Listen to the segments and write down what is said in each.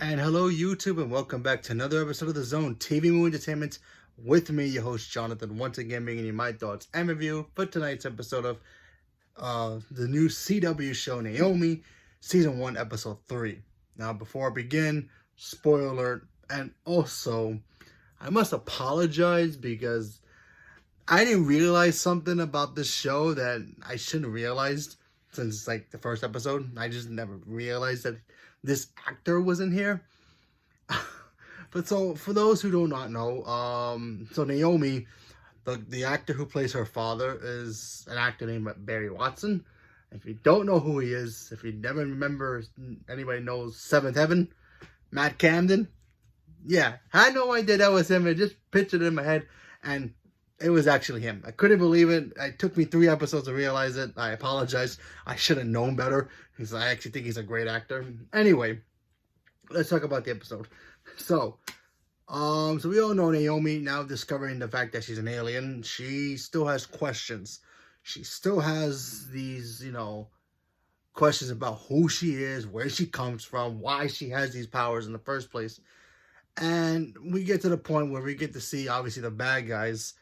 And hello, YouTube, and welcome back to another episode of The Zone TV Movie Entertainment with me, your host Jonathan, once again bringing you my thoughts and review for tonight's episode of the new CW show Naomi, Season 1, Episode 3. Now, before I begin, spoiler alert, and also, I must apologize because I didn't realize something about this show that I shouldn't have realized since, like, the first episode. I just never realized that this actor was in here. But so, for those who do not know, so Naomi, the actor who plays her father, is an actor named Barry Watson. If you don't know who he is, if you never remember, anybody knows Seventh Heaven, Matt Camden. Yeah, I had no idea that was him. I just pictured it in my head, and it was actually him. I couldn't believe it. It took me 3 episodes to realize it. I apologize. I should have known better because I actually think he's a great actor. Anyway, let's talk about the episode. So we all know Naomi, now discovering the fact that she's an alien, she still has questions. She still has these, questions about who she is, where she comes from, why she has these powers in the first place. And we get to the point where we get to see, obviously, the bad guys.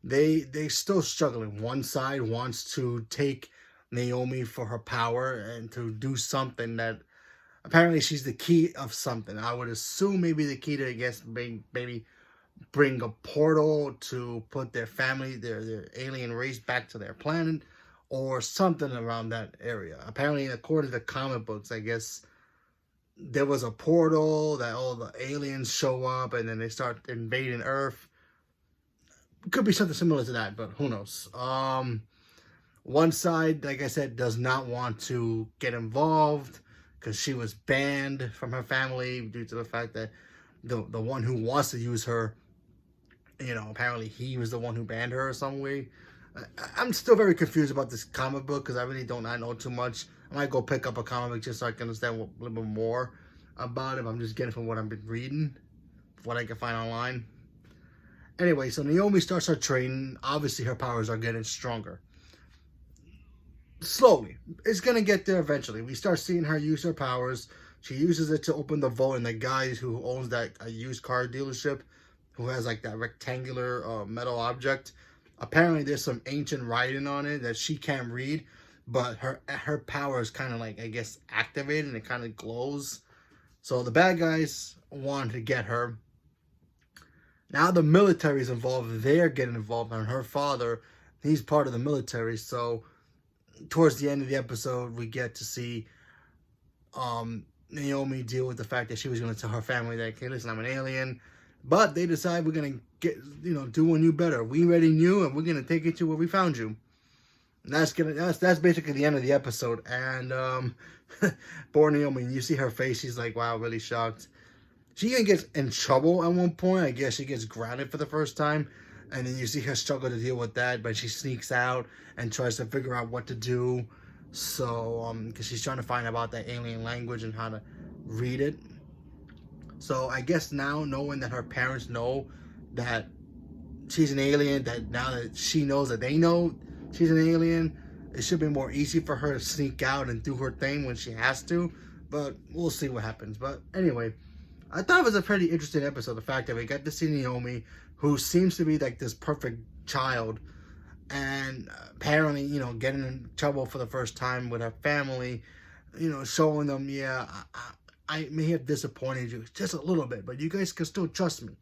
They're still struggling. One side wants to take Naomi for her power and to do something that apparently she's the key of something. I would assume maybe the key to, I guess, maybe bring a portal to put their family, their alien race back to their planet, or something around that area. Apparently, according to the comic books, I guess there was a portal that all the aliens show up and then they start invading Earth. Could be something similar to that, but who knows. One side, like I said, does not want to get involved because she was banned from her family due to the fact that the one who wants to use her, apparently he was the one who banned her or some way. I'm still very confused about this comic book because I really don't know too much. I might go pick up a comic book just so I can understand a little bit more about it. I'm just getting from what I've been reading, what I can find online. Anyway, so Naomi starts her training. Obviously, her powers are getting stronger. Slowly. It's going to get there eventually. We start seeing her use her powers. She uses it to open the vault, and the guy who owns that used car dealership, who has like that rectangular metal object, apparently there's some ancient writing on it that she can't read, but her power is kind of like, I guess, activated, and it kind of glows. So the bad guys want to get her. Now the military is involved. They're getting involved, and her father, he's part of the military. So towards the end of the episode, we get to see Naomi deal with the fact that she was going to tell her family that, okay, listen, I'm an alien. But they decide we're going to get, doing you better. We already knew, and we're going to take you to where we found you. And that's basically the end of the episode. And poor Naomi, you see her face, she's like, wow, really shocked. She even gets in trouble at one point. I guess she gets grounded for the first time. And then you see her struggle to deal with that. But she sneaks out and tries to figure out what to do. So, because she's trying to find out about that alien language and how to read it. So, I guess now, knowing that her parents know that she's an alien, that now that she knows that they know she's an alien, it should be more easy for her to sneak out and do her thing when she has to. But we'll see what happens. But anyway, I thought it was a pretty interesting episode. The fact that we got to see Naomi, who seems to be like this perfect child, and apparently, getting in trouble for the first time with her family, showing them, yeah, I may have disappointed you just a little bit, but you guys can still trust me.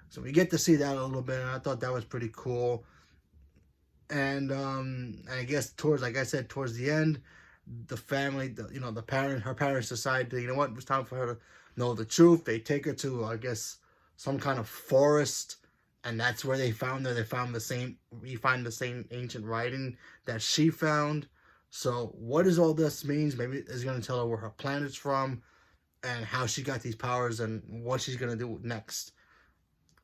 So we get to see that a little bit, and I thought that was pretty cool. And I guess towards the end, the family, her parents decide to, it was time for her to know the truth. They take her to, I guess, some kind of forest, and that's where they found her. We find the same ancient writing that she found. So what does all this mean? Maybe it's going to tell her where her planet's from and how she got these powers and what she's going to do next.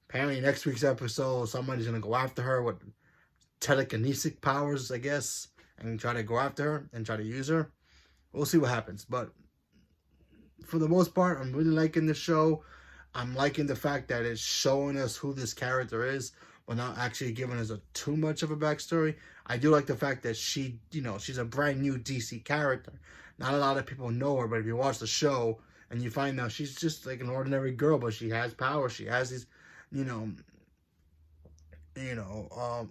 Apparently next week's episode, somebody's going to go after her with telekinetic powers, I guess, and try to go after her and try to use her. We'll see what happens. But for the most part, I'm really liking the show. I'm liking the fact that it's showing us who this character is, but not actually giving us too much of a backstory. I do like the fact that she's a brand new DC character. Not a lot of people know her, but if you watch the show, and you find out she's just like an ordinary girl, but she has power. She has these, you know,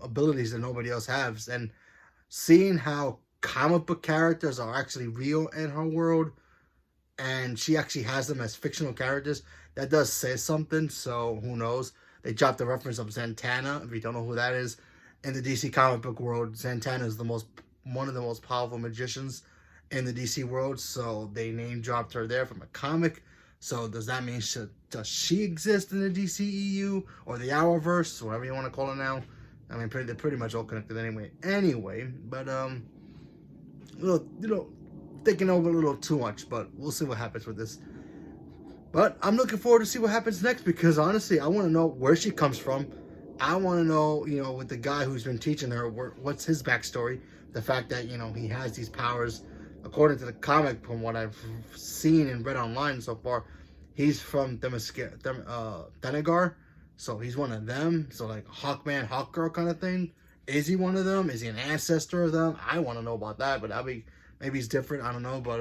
abilities that nobody else has. And seeing how comic book characters are actually real in her world, and she actually has them as fictional characters, that does say something. So who knows? They dropped the reference of Zatanna. If you don't know who that is, in the DC comic book world, Zatanna is one of the most powerful magicians in the DC world. So they name dropped her there from a comic. So does that mean does she exist in the DCEU or the Hourverse, whatever you want to call it now? I mean, they're pretty much all connected anyway. But thinking over a little too much. But we'll see what happens with this. But I'm looking forward to see what happens next, because honestly, I want to know where she comes from. I want to know, with the guy who's been teaching her, what's his backstory. The fact that, he has these powers. According to the comic, from what I've seen and read online so far, he's from Thanagar. So he's one of them. So like Hawkman, Hawkgirl kind of thing. Is he one of them? Is he an ancestor of them? I want to know about that, but maybe he's different. I don't know, but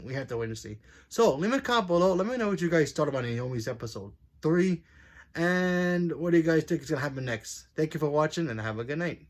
we have to wait and see. So leave me a comment below. Let me know what you guys thought about Naomi's episode 3. And what do you guys think is going to happen next? Thank you for watching, and have a good night.